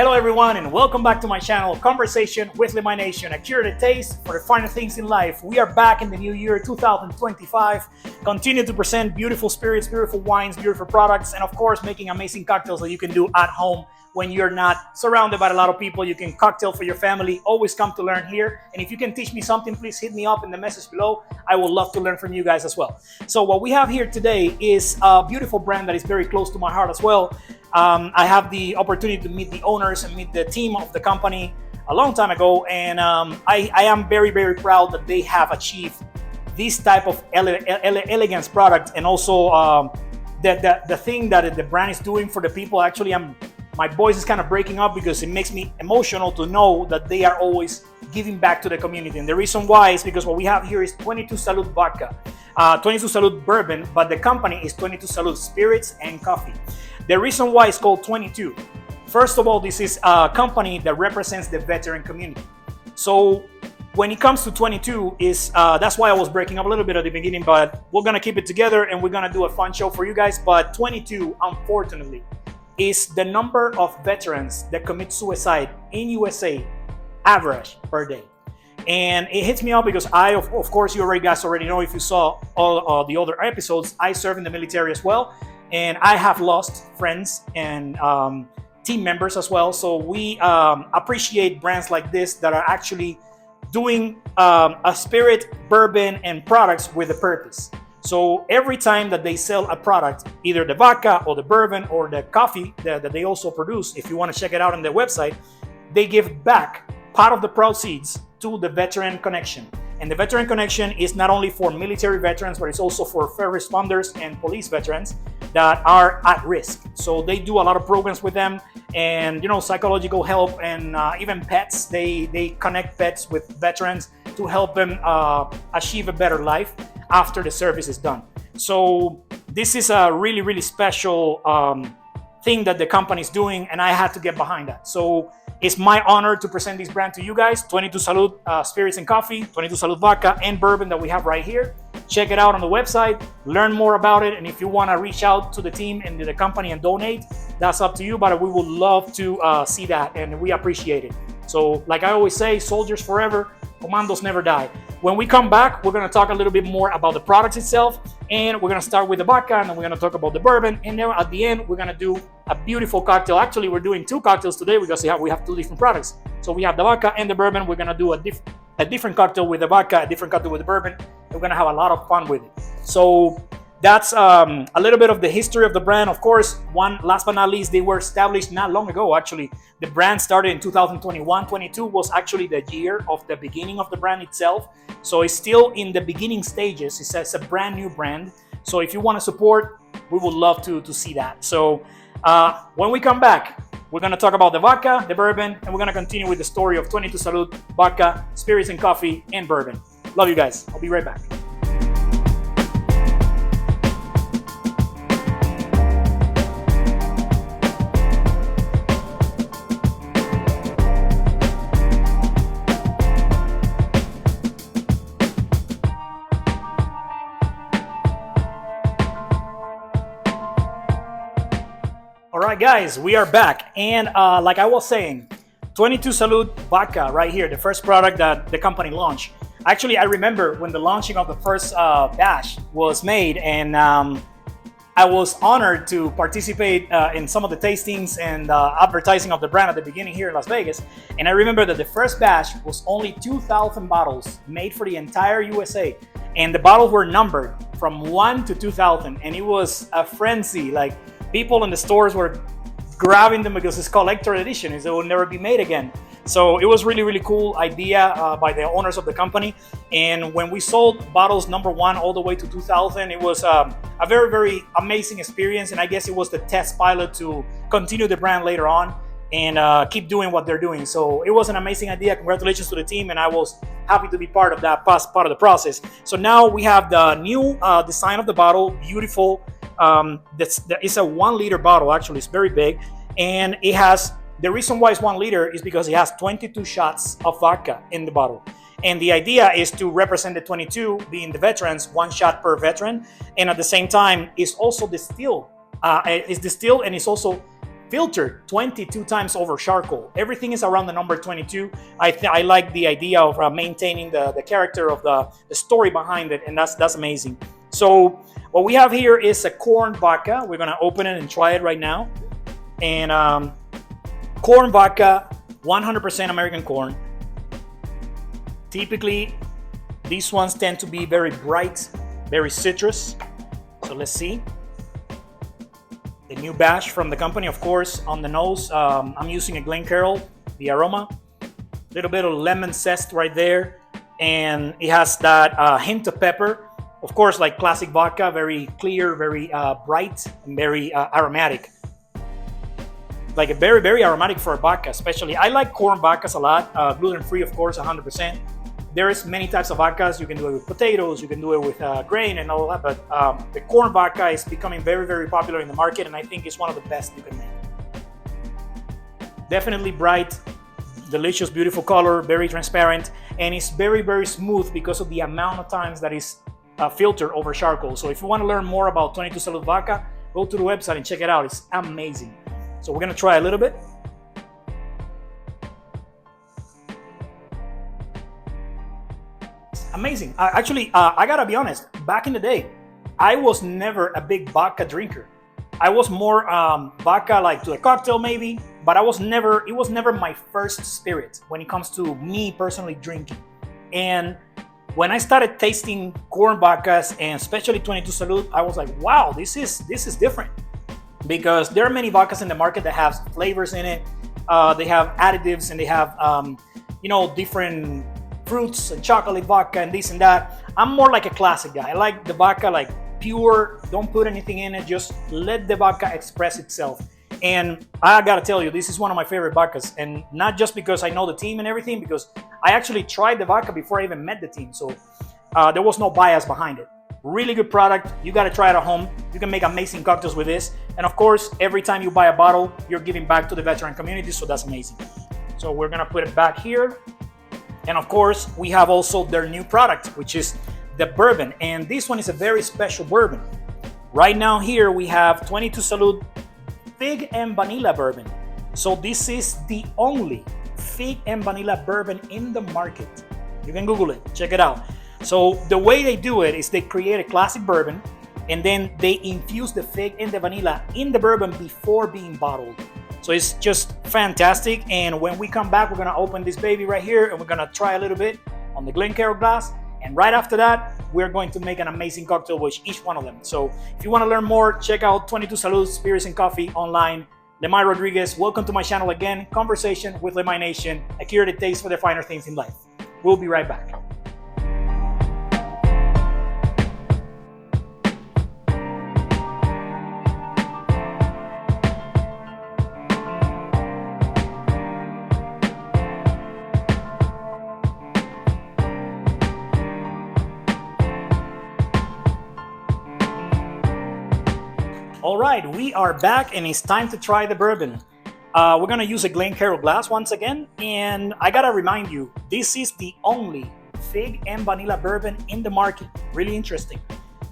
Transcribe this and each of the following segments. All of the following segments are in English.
Hello everyone and welcome back to my channel, Conversation with Lemay Nation, a curated taste for the finer things in life. We are back in the new year 2025, continue to present beautiful spirits, beautiful wines, beautiful products, and of course making amazing cocktails that you can do at home when you're not surrounded by a lot of people. You can cocktail for your family. Always come to learn here. And if you can teach me something, please hit me up in the message below. I would love to learn from you guys as well. So what we have here today is a beautiful brand that is very close to my heart as well. I have the opportunity to meet the owners and meet the team of the company a long time ago. And I am very, very proud that they have achieved this type of elegance product. And also the thing that the brand is doing for the people. Actually, my voice is kind of breaking up because it makes me emotional to know that they are always giving back to the community. And the reason why is because what we have here is 22 Salud Vodka, 22 Salud Bourbon, but the company is 22 Salud Spirits and Coffee. The reason why it's called 22, first of all, this is a company that represents the veteran community. So when it comes to 22, that's why I was breaking up a little bit at the beginning, but we're gonna keep it together and we're gonna do a fun show for you guys. But 22, unfortunately, is the number of veterans that commit suicide in USA average per day. And it hits me out because of course, you guys already know, if you saw all the other episodes, I serve in the military as well. And I have lost friends and team members as well. So we appreciate brands like this that are actually doing a spirit, bourbon, and products with a purpose. So every time that they sell a product, either the vodka or the bourbon or the coffee that they also produce, if you want to check it out on their website, they give back part of the proceeds to the Veteran Connection. And the Veteran Connection is not only for military veterans, but it's also for first responders and police veterans that are at risk. So they do a lot of programs with them, and psychological help, and even pets. They connect pets with veterans to help them achieve a better life after the service is done. So this is a really, really special thing that the company is doing, and I had to get behind that. So it's my honor to present this brand to you guys, 22 Salud Spirits and Coffee, 22 Salud Vodka and Bourbon that we have right here. Check it out on the website, learn more about it, and if you want to reach out to the team and to the company and donate, that's up to you, but we would love to see that, and we appreciate it. So like I always say, soldiers forever, commandos never die. When we come back, we're going to talk a little bit more about the products itself, and we're going to start with the vodka, and then we're going to talk about the bourbon, and then at the end, we're going to do a beautiful cocktail. Actually, we're doing two cocktails today because we have two different products. So we have the vodka and the bourbon. We're going to do a different cocktail with the vodka, a different cocktail with the bourbon, and we're going to have a lot of fun with it. So that's a little bit of the history of the brand. Of course, last but not least, they were established not long ago. Actually, the brand started in 2021. 22 was actually the year of the beginning of the brand itself. So it's still in the beginning stages. It's a brand new brand. So if you want to support, we would love to see that. So when we come back, we're going to talk about the vodka, the bourbon, and we're going to continue with the story of 22 Salud Vodka, Spirits and Coffee, and Bourbon. Love you guys. I'll be right back. All right, guys, we are back. And like I was saying, 22 Salud Vodka right here, the first product that the company launched. Actually, I remember when the launching of the first batch was made, and I was honored to participate in some of the tastings and advertising of the brand at the beginning here in Las Vegas. And I remember that the first batch was only 2,000 bottles made for the entire USA. And the bottles were numbered from 1 to 2,000. And it was a frenzy. Like, people in the stores were grabbing them because it's collector edition. It will never be made again. So it was really, really cool idea by the owners of the company. And when we sold bottles number 1 all the way to 2,000, it was a very, very amazing experience. And I guess it was the test pilot to continue the brand later on and keep doing what they're doing. So it was an amazing idea. Congratulations to the team. And I was happy to be part of that part of the process. So now we have the new design of the bottle, beautiful. It's a 1 liter bottle. Actually, it's very big, and it has, the reason why it's 1 liter is because it has 22 shots of vodka in the bottle. And the idea is to represent the 22 being the veterans, 1 shot per veteran, and at the same time it's also distilled. It's distilled and it's also filtered 22 times over charcoal. Everything is around the number 22. I like the idea of maintaining the character of the story behind it, and that's amazing. So what we have here is a corn vodka. We're gonna open it and try it right now. And corn vodka, 100% American corn. Typically, these ones tend to be very bright, very citrus. So let's see. The new batch from the company, of course, on the nose, I'm using a Glencairn, the aroma. A little bit of lemon zest right there. And it has that hint of pepper. Of course, like classic vodka, very clear, very bright, and very aromatic. Like a very, very aromatic for a vodka, especially. I like corn vodkas a lot, gluten-free, of course, 100%. There's many types of vodkas. You can do it with potatoes, you can do it with grain and all that, but the corn vodka is becoming very, very popular in the market, and I think it's one of the best you can make. Definitely bright, delicious, beautiful color, very transparent, and it's very, very smooth because of the amount of times that is filtered over charcoal. So if you want to learn more about 22 Salud Vodka, go to the website and check it out. It's amazing. So we're gonna try a little bit. Amazing. Actually, I gotta be honest, back in the day, I was never a big vodka drinker. I was more vodka like to a cocktail maybe, but it was never my first spirit when it comes to me personally drinking. And when I started tasting corn vodkas and especially 22 Salud, I was like, wow, this is different. Because there are many vodkas in the market that have flavors in it. They have additives and they have, different fruits and chocolate vodka and this and that. I'm more like a classic guy. I like the vodka like pure, don't put anything in it, just let the vodka express itself. And I gotta tell you, this is one of my favorite vodkas, and not just because I know the team and everything, because I actually tried the vodka before I even met the team, so there was no bias behind it. Really good product. You gotta try it at home. You can make amazing cocktails with this, and of course, every time you buy a bottle, you're giving back to the veteran community, so that's amazing. So we're gonna put it back here. And of course, we have also their new product, which is the bourbon. And this one is a very special bourbon. Right now here, we have 22 Salud Fig and Vanilla Bourbon. So this is the only Fig and Vanilla Bourbon in the market. You can Google it, check it out. So the way they do it is they create a classic bourbon, and then they infuse the fig and the vanilla in the bourbon before being bottled. So it's just fantastic. And when we come back, we're gonna open this baby right here and we're gonna try a little bit on the Glencairn glass. And right after that, we're going to make an amazing cocktail with each one of them. So if you wanna learn more, check out 22 Salud Spirits and Coffee online. Lemay Rodriguez, welcome to my channel again. Conversation with Lemay Nation, a curated taste for the finer things in life. We'll be right back. All right, we are back and it's time to try the bourbon. We're gonna use a Glencairn glass once again, and I gotta remind you, this is the only fig and vanilla bourbon in the market. Really interesting.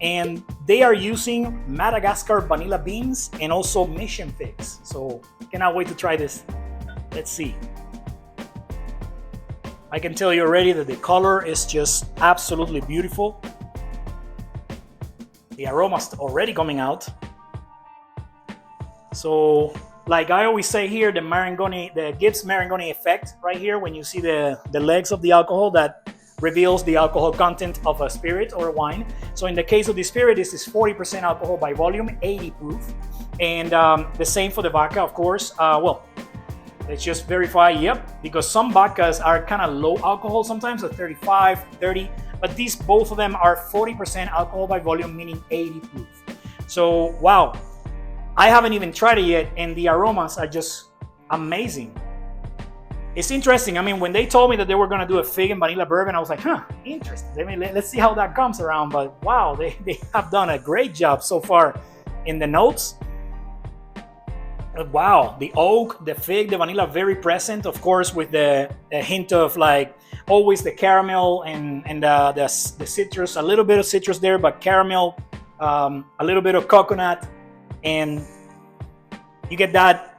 And they are using Madagascar vanilla beans and also mission figs. So cannot wait to try this. Let's see. I can tell you already that the color is just absolutely beautiful. The aroma's already coming out. So, like I always say here, the Gibbs Marangoni effect right here, when you see the legs of the alcohol, that reveals the alcohol content of a spirit or a wine. So in the case of the spirit, this is 40% alcohol by volume, 80 proof. And the same for the vodka, of course. Let's just verify, yep, because some vodkas are kind of low alcohol sometimes, at 35, 30, but these, both of them are 40% alcohol by volume, meaning 80 proof. So, wow. I haven't even tried it yet, and the aromas are just amazing. It's interesting. I mean, when they told me that they were going to do a fig and vanilla bourbon, I was like, interesting. Let's see how that comes around. But wow, they have done a great job so far in the notes. Wow, the oak, the fig, the vanilla, very present, of course, with the hint of like always the caramel and the citrus, a little bit of citrus there, but caramel, a little bit of coconut. And you get that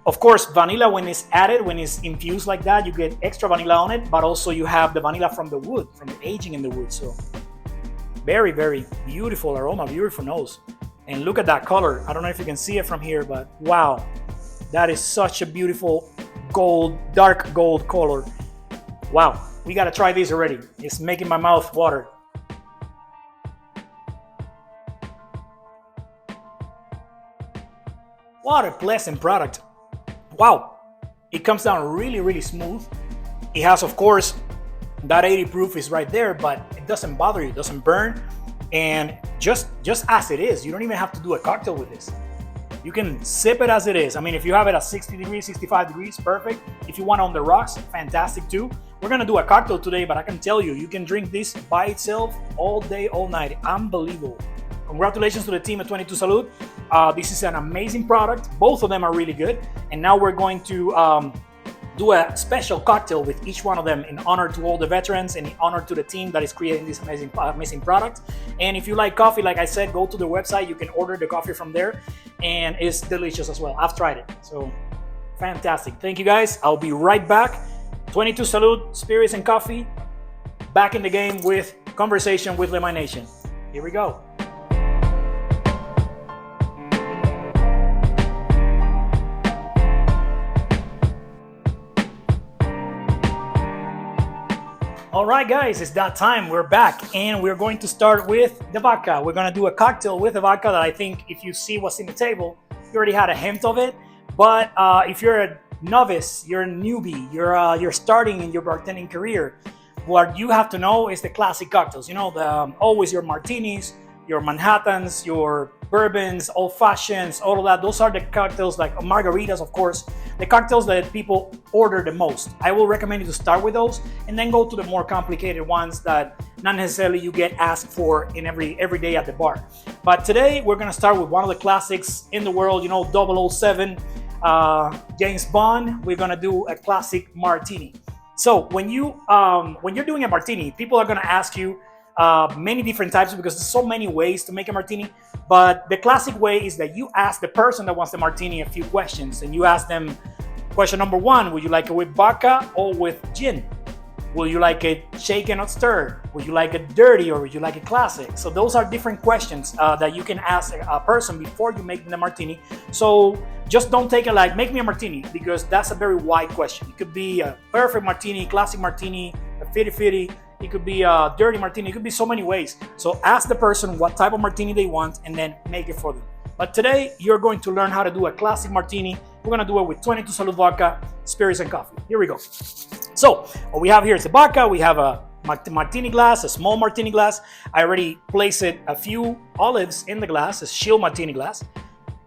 Of course, vanilla, when it's added, when it's infused like that, you get extra vanilla on it, but also you have the vanilla from the wood, from the aging in the wood. So very, very beautiful aroma, beautiful nose. And look at that color. I don't know if you can see it from here, but wow, that is such a beautiful gold, dark gold color. Wow, we gotta try this already. It's making my mouth water. What a pleasant product. Wow, it comes down really, really smooth. It has, of course, that 80 proof is right there, but it doesn't bother you, it doesn't burn. And just as it is, you don't even have to do a cocktail with this. You can sip it as it is. I mean, if you have it at 60 degrees, 65 degrees, perfect. If you want it on the rocks, fantastic too. We're gonna do a cocktail today, but I can tell you, you can drink this by itself all day, all night. Unbelievable. Congratulations to the team at 22 Salud. This is an amazing product. Both of them are really good. And now we're going to do a special cocktail with each one of them in honor to all the veterans and in honor to the team that is creating this amazing product. And if you like coffee, like I said, go to the website. You can order the coffee from there, and it's delicious as well. I've tried it, so fantastic. Thank you guys. I'll be right back. 22 Salud, Spirits and Coffee, back in the game with Conversation with Lemay Nation. Here we go. All right, guys, it's that time. We're back, and we're going to start with the vodka. We're going to do a cocktail with the vodka that I think if you see what's in the table, you already had a hint of it. But if you're a novice, you're a newbie, you're starting in your bartending career, what you have to know is the classic cocktails. You know, always your martinis, your Manhattans, your bourbons, old fashions, all of that. Those are the cocktails, like margaritas, of course, the cocktails that people order the most. I will recommend you to start with those and then go to the more complicated ones that not necessarily you get asked for in every day at the bar. But today we're gonna start with one of the classics in the world, you know, 007, James Bond. We're gonna do a classic martini. So when you're doing a martini, people are gonna ask you many different types because there's so many ways to make a martini. But the classic way is that you ask the person that wants the martini a few questions, and you ask them, question number one, would you like it with vodka or with gin? Will you like it shaken or stirred? Would you like it dirty or would you like it classic? So those are different questions that you can ask a person before you make the martini. So just don't take it like, make me a martini, because that's a very wide question. It could be a perfect martini, classic martini, a fitty. It could be a dirty martini. It could be so many ways. So ask the person what type of martini they want and then make it for them. But today, you're going to learn how to do a classic martini. We're going to do it with 22 Salud vodka, spirits, and coffee. Here we go. So what we have here is the vodka. We have a martini glass, a small martini glass. I already placed a few olives in the glass, a shield martini glass.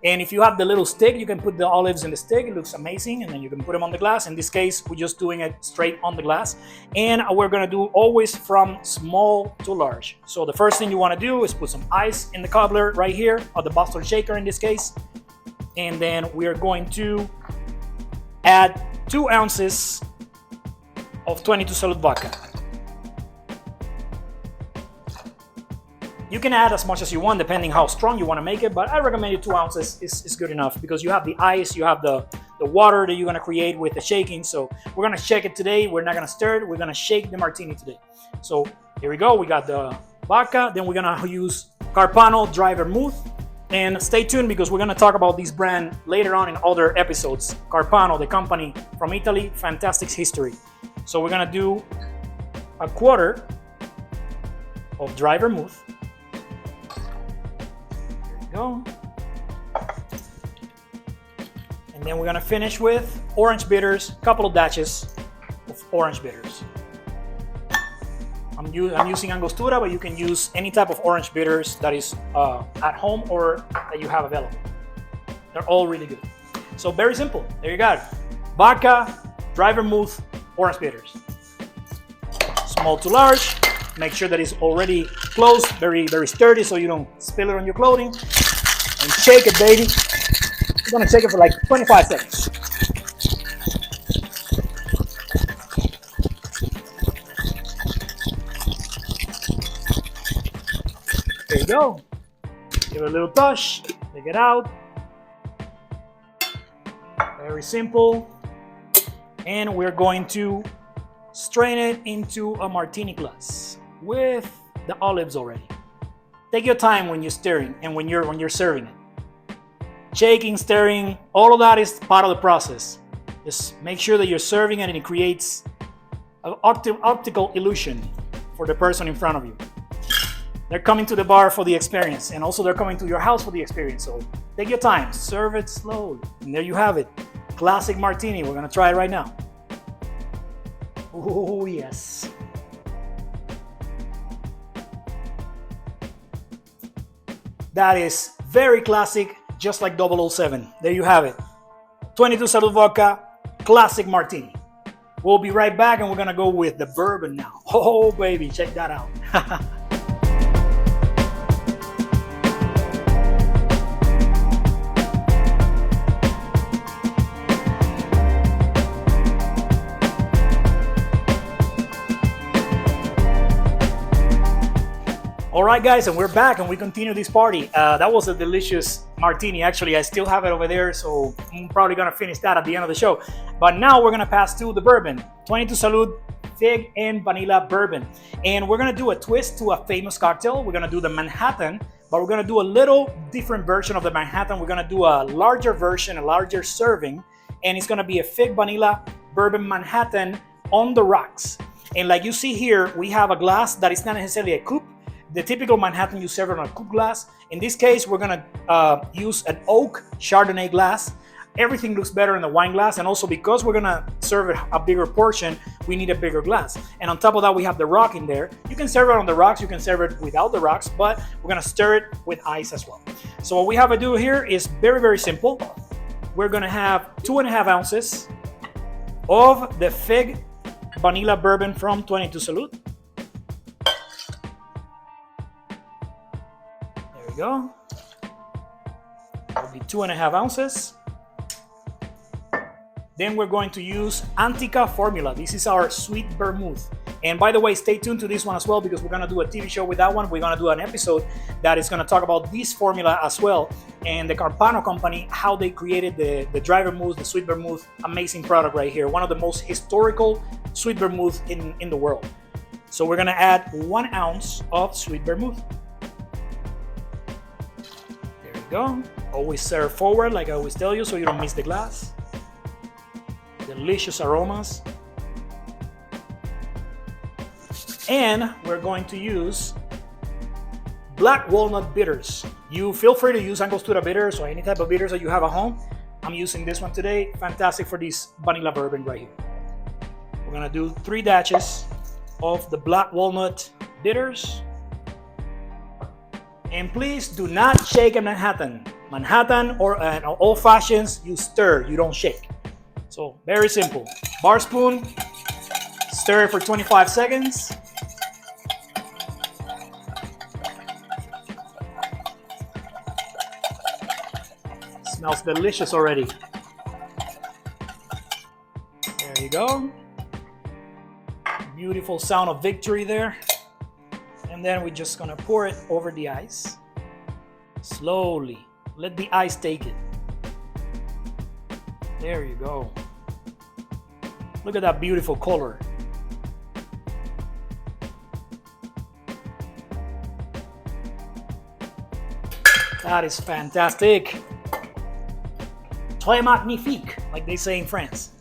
And if you have the little stick, you can put the olives in the stick. It looks amazing. And then you can put them on the glass. In this case, we're just doing it straight on the glass. And we're going to do always from small to large. So the first thing you want to do is put some ice in the cobbler right here, or the Boston shaker in this case. And then we are going to add 2 ounces of 22 Salud vodka. You can add as much as you want depending how strong you want to make it, but I recommend you 2 ounces is good enough because you have the ice, you have the water that you're going to create with the shaking. So we're going to shake it today. We're not going to stir it. We're going to shake the martini today. So here we go. We got the vodka. Then we're going to use Carpano Dry Vermouth. And stay tuned because we're going to talk about this brand later on in other episodes. Carpano, the company from Italy, fantastic history. So we're going to do a quarter of dry vermouth. Go. And then we're gonna finish with orange bitters, a couple of batches of orange bitters. I'm using Angostura, but you can use any type of orange bitters that is at home or that you have available. They're all really good. So very simple. There you got it. Vodka, dry vermouth, orange bitters. Small to large. Make sure that it's already closed, very, very sturdy, so you don't spill it on your clothing. And shake it, baby. We're gonna shake it for like 25 seconds. There you go. Give it a little touch. Take it out. Very simple. And we're going to strain it into a martini glass with the olives already. Take your time when you're stirring and when you're serving it. Shaking, stirring, all of that is part of the process. Just make sure that you're serving it and it creates an optical illusion for the person in front of you. They're coming to the bar for the experience, and also they're coming to your house for the experience. So take your time, serve it slowly. And there you have it. Classic martini. We're gonna try it right now. Oh, yes. That is very classic, just like 007. There you have it. 22 Salud Vodka, classic martini. We'll be right back and we're gonna go with the bourbon now. Oh, baby, check that out. All right, guys, and we're back and we continue this party. That was a delicious martini. Actually, I still have it over there, so I'm probably gonna finish that at the end of the show. But now we're gonna pass to the bourbon. 22 Salud Fig and Vanilla Bourbon. And we're gonna do a twist to a famous cocktail. We're gonna do the Manhattan, but we're gonna do a little different version of the Manhattan. We're gonna do a larger version, a larger serving, and it's gonna be a Fig Vanilla Bourbon Manhattan on the rocks. And like you see here, we have a glass that is not necessarily a coupe. The typical Manhattan, you serve it on a coupe glass. In this case, we're gonna use an oak Chardonnay glass. Everything looks better in the wine glass, and also because we're gonna serve a bigger portion, we need a bigger glass. And on top of that, we have the rock in there. You can serve it on the rocks, you can serve it without the rocks, but we're gonna stir it with ice as well. So what we have to do here is very, very simple. We're gonna have 2.5 ounces of the Fig Vanilla Bourbon from 22 Salud. Go. That'll be 2.5 ounces. Then we're going to use Antica Formula. This is our sweet vermouth. And by the way, stay tuned to this one as well, because we're gonna do a TV show with that one. We're gonna do an episode that is gonna talk about this formula as well, and the Carpano company, how they created the dry vermouth, the sweet vermouth. Amazing product right here. One of the most historical sweet vermouth in the world. So we're gonna add 1 ounce of sweet vermouth. Go. Always serve forward, like I always tell you, so you don't miss the glass. Delicious aromas. And we're going to use black walnut bitters. You feel free to use Angostura bitters or any type of bitters that you have at home. I'm using this one today. Fantastic for this vanilla bourbon right here. We're gonna do 3 dashes of the black walnut bitters. And please do not shake a Manhattan. Manhattan or an old fashions, you stir, you don't shake. So very simple. Bar spoon, stir it for 25 seconds. Smells delicious already. There you go. Beautiful sound of victory there. And then we're just gonna pour it over the ice. Slowly, let the ice take it. There you go. Look at that beautiful color. That is fantastic. Très magnifique, like they say in France.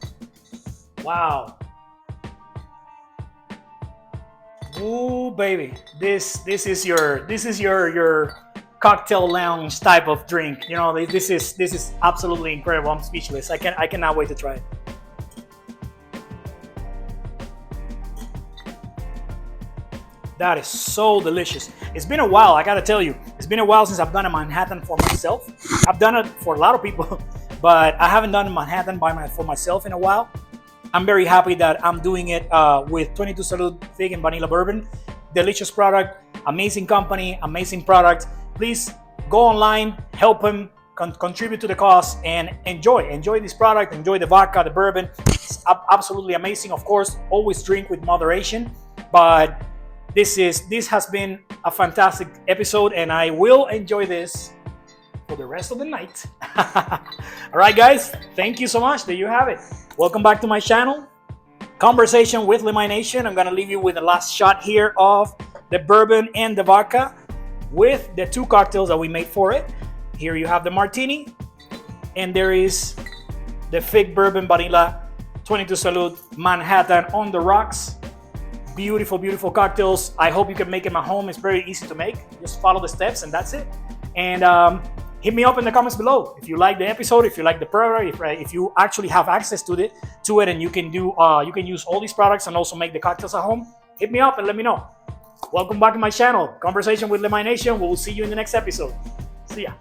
Wow. Ooh, baby, this is your cocktail lounge type of drink. You know, this is absolutely incredible. I'm speechless. I cannot wait to try it. That is so delicious. It's been a while, I gotta tell you. It's been a while since I've done a Manhattan for myself. I've done it for a lot of people, but I haven't done a Manhattan for myself in a while. I'm very happy that I'm doing it with 22 Salud Fig and Vanilla Bourbon. Delicious product, amazing company, amazing product. Please go online, help them, contribute to the cause, and enjoy this product. Enjoy the vodka, the bourbon. It's absolutely amazing. Of course, always drink with moderation. But this has been a fantastic episode, and I will enjoy this for the rest of the night. All right, guys, thank you so much. There you have it. Welcome back to my channel, Conversation with Lemay Nation. I'm gonna leave you with the last shot here of the bourbon and the vodka with the two cocktails that we made for it. Here you have the martini, and there is the fig bourbon vanilla 22 Salud Manhattan on the rocks. Beautiful, beautiful cocktails. I hope you can make them at home. It's very easy to make. Just follow the steps and that's it. And hit me up in the comments below if you like the episode, if you like the product, if you actually have access to it and you can use all these products and also make the cocktails at home. Hit me up and let me know. Welcome back to my channel, Conversation with Lemay Nation. We will see you in the next episode. See ya.